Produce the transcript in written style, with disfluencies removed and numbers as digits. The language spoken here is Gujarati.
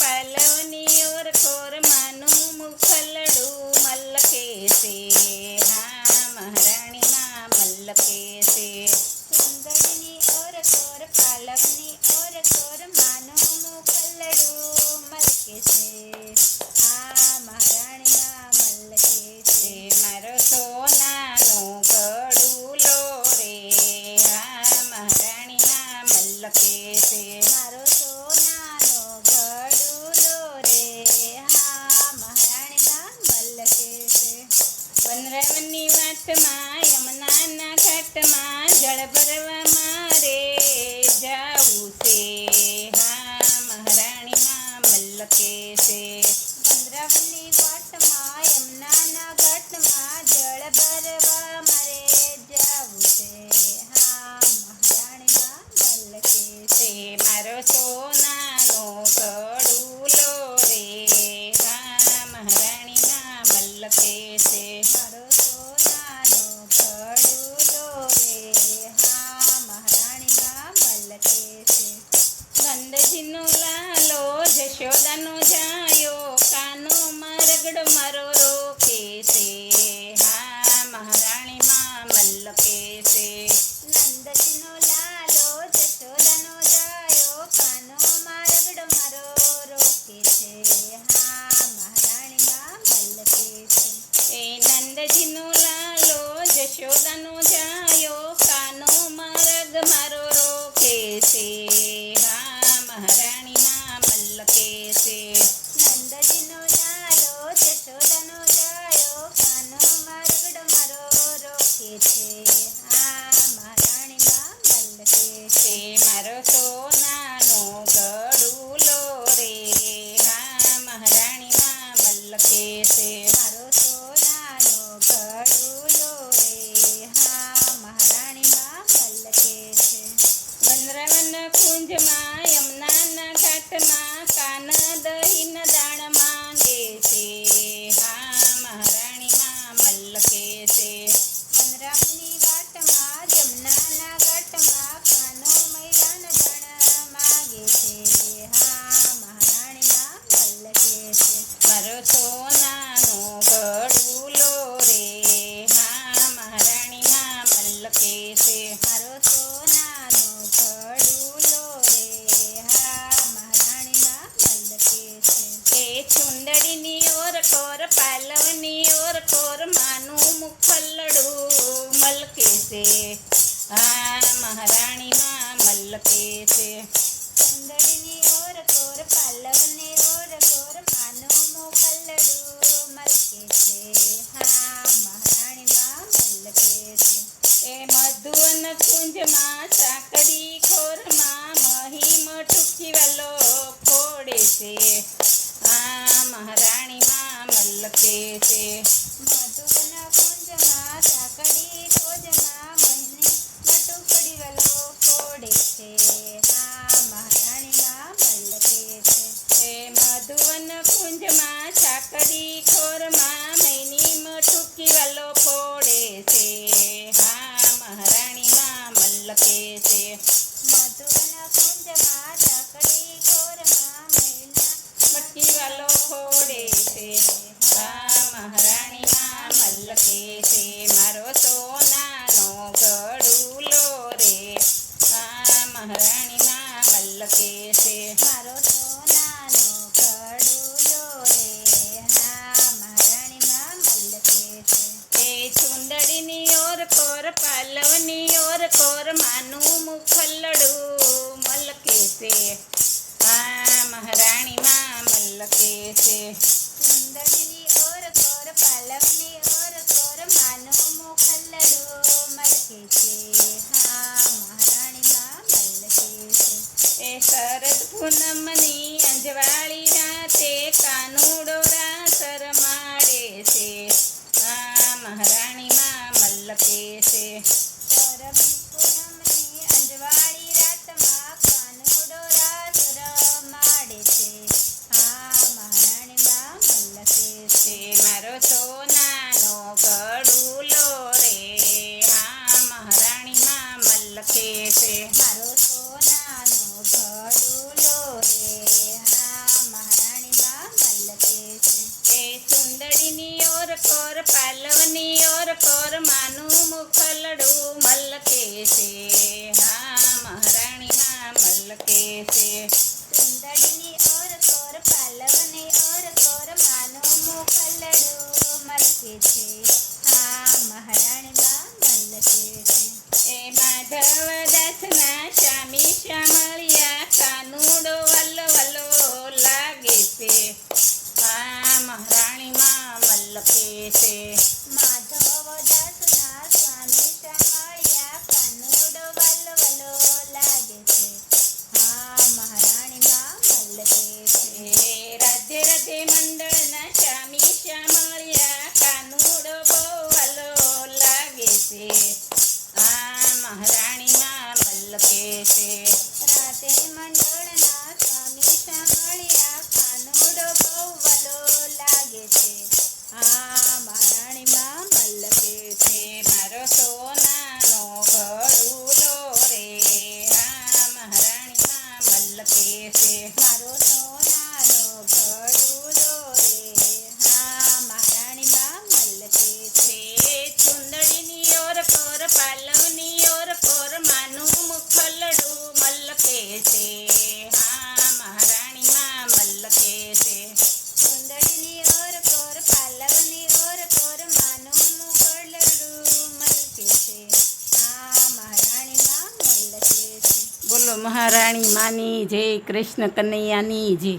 પાલવની ઓર કોર માનું મુખલડું મલ કેસે હા મહારાણીમાં મલ કેસે સુંદરીની ઓર કોર પાલવની ઓર કોર માનું મુખલડું મલ કેસે આ મહારાણીમાં મલ કેસે મારો સોનાનો ગડુલો રે હા મહારાણીમાં મલ કેસે મારો સોનાનો ગડુલો રે હા મહારાણીમાં મલ કેસે વનરાવની વાટમાં યમુનાના ઘાટમાં જળ ભરવા મારે જાવું છે હા મહારાણીમાં મલ કેસે વનરાવની વાટમાં યમુનાના ઘાટમાં જળ ભરવા મારે જાવું છે હા મહારાણીમાં મલ કેસે મારો સોનાનો ગડુલો રે હા મહારાણીમાં મલ કેસે મારો સોનાનો ગડુલો રે હા મહારાણીમાં મલ કેસે નંદજીનો લાલો જશોદાનો જાયો કાનો મરગડો મારો રોકે છે હા મહારાણીમાં મલ કેસે નંદજીનો લાલો જશોદાનો જાયો કાનો મારગડો મારો રોકે છે હા મહારાણીમાં મલ કેસે એ નંદજીનો લાલો જશોદાનો જાયો કાનો મરગ મારો રોકે છે હા મહારાણીમાં મલ કેસે નંદજીનો લાલો જશોદાનો જાયો કાનો મારગડો મારો રોકે છે હા મહારાણીમાં મલ કેસે મારો સોનાનો ગડુલો રે હા મહારાણીમાં મલ કેસે મારો સોનાનો ગડુલો રે હા મહારાણીમાં મલ કેસે વનરાવન કુંજમાં યમુનાના ઘાટમાં કાન દહીં દાણ માંગે છે હા મહારાણીમાં મલ કેસે વનરામની વાટમાં જમનાના ઘાટમાં કાનો મેદાન ધણ માગે છે હા મહારાણીમાં મલ કેસે મારો સોનાનો ગડુલો રે હા મહારાણીમાં મલ કેસે મારો સોનાનો ગડુલો રે હા મહારાણીમાં મલ કેસે એ ચુંદડીની ઓર કોર પાલવની ઓર કોર માનું મુખલડું મલ કેસે હા મહારાણીમાં મલ કેસે સુંદરીની ઓર કોર પાલવને ઓર કોર માનો મોકલડું મલ કેસે હા મહારાણીમાં મલ કેસે એ મધુવન કુંજમાં સાંકડી ખોરમાં મહિમ ટૂંકી વાલો ફોડે છે આ મહારાણીમાં મલ કેસે મધુવન કુંજમાં સાંકડી ખોજમાં મહિને મટુકડી વાલો ફોડે છે હા મહારાણીમાં મલ કેસે એ મધુવન કુંજમાં સાંકડી ખોરમાં મહિની ટૂંકી વાલો ફોડે છે હા મહારાણીમાં મલ કેસે મધુવન કુંજમાં સાંકડી ખોરમાં મહિના મટકી વાલો ફોડે છે હા મહારાણીમાં મલ કેસે મારો સોનાનો ગડુલો રે હા મહારાણીમાં મલ કેસે મારો સોનાનો ગડુલો રે હા મહારાણીમાં મલ કેસે એ ચુંદડીની ઓર કોર પાલવની ઓર કોર માનું મુખલડું મલ કેસે હા મહારાણીમાં મલ કેસે સુંદરીની ઓર કોર પાલવની ઓર કોર માનો મોખલડું મલ કેસે હા મહારાણીમાં મલ કેસે એ શરદ પૂનમની અંજવાળી રાતે કાનુડો રાસ રમાડે છે આ મહારાણીમાં મલ કેસે શરદી પૂનમની અંજવાળી રાતમાં કાનુડો રાસ રમાડે છે હા મહારાણીમાં મલ કેસે મારો સોનાનો ગડુલો રે હા મહારાણીમાં મલ કેસે મારો સોનાનો ગડુલો રે હા મહારાણીમાં કોર માનું મુખલડું મલકે છે હા મહારાણીમાં મલકે છે સુંદરીની ઓર કોર પાલવની ઓર કોર માનું મુખલડું મલકે છે હા મહારાણીમાં મલકે છે એ માધવદાસના શ્યામી શ્યામળિયા કાનુડો વલ્લો વલ્લો લાગે છે આ મહારાણીમાં મલકે છે માધવદાસના સ્વામી શ્યામળિયા કાનુડો વલ્લો લાગે છે હા મહારાણીમાં મલકે છે એ રાધે રાધે મંડળના શ્યામી શ્યામળિયા કાનુડો બહુ વલ્લો લાગે છે આ મહારાણીમાં મલકે છે રાધે મંડળના સ્વામી શ્યામળિયા કાનુડો બહુ વલો લાગે છે હા મહારાણીમાં મલકે છે એ મારો સોનાનો ઘડુલો રે હા મહારાણીમાં મલકે છે મારો સોનાનો ઘડુલો રે હા મહારાણીમાં મલકે છે છે ચુંદડીની ઓર કોર પાલવની ઓર કોર માનું મુખલડું મલકે છે હા મહારાણીમાં મલકે છે સુંદરીની ઓર કોર પાલવની ઓર કોર માનું મુખડલું મલકે છે હા મહારાણીમાં મલકે છે બોલો મહારાણી માની જય કૃષ્ણ કનૈયાની જય